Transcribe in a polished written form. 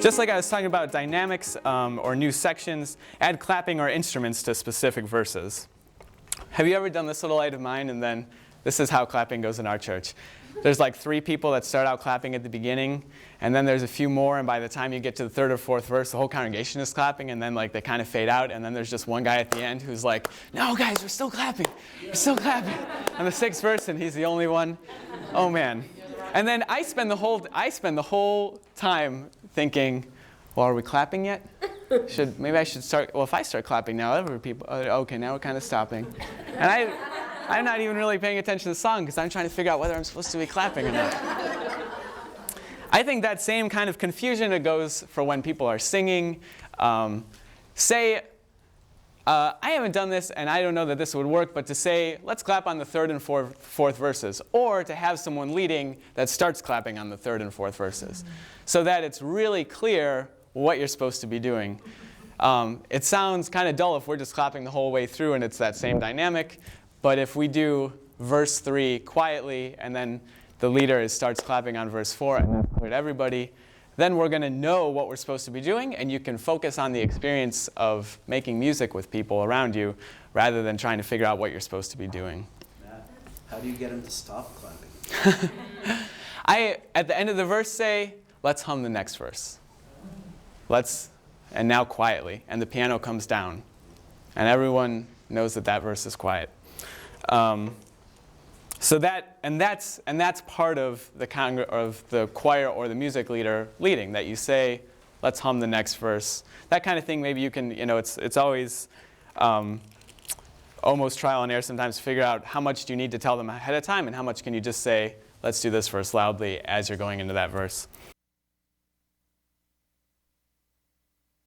Just like I was talking about dynamics or new sections, add clapping or instruments to specific verses. Have you ever done this little light of mine? And then this is how clapping goes in our church. There's like 3 people that start out clapping at the beginning, and then there's a few more, and by the time you get to the 3rd or 4th verse, the whole congregation is clapping, and then like they kind of fade out, and then there's just one guy at the end who's like, "No, guys, we're still clapping. We're still clapping." On the 6th verse, and he's the only one. Oh man. And then I spend the whole time thinking, well, are we clapping yet? Maybe I should start. Well, if I start clapping now, other people. Okay, now we're kind of stopping. And I'm not even really paying attention to the song because I'm trying to figure out whether I'm supposed to be clapping or not. I think that same kind of confusion goes for when people are singing. Say, I haven't done this, and I don't know that this would work, but to say, let's clap on the 3rd and 4th verses, or to have someone leading that starts clapping on the 3rd and 4th verses, so that it's really clear what you're supposed to be doing. It sounds kind of dull if we're just clapping the whole way through and it's that same dynamic, but if we do verse 3 quietly, and then the leader starts clapping on verse 4, and that's clear to everybody, then we're going to know what we're supposed to be doing, and you can focus on the experience of making music with people around you rather than trying to figure out what you're supposed to be doing. Matt, how do you get them to stop clapping? I, at the end of the verse, say, let's hum the next verse. And now quietly, and the piano comes down, and everyone knows that that verse is quiet. So that's part of the choir or the music leader leading, that you say, let's hum the next verse. That kind of thing, maybe you can, it's always almost trial and error sometimes to figure out how much do you need to tell them ahead of time and how much can you just say, let's do this verse loudly as you're going into that verse.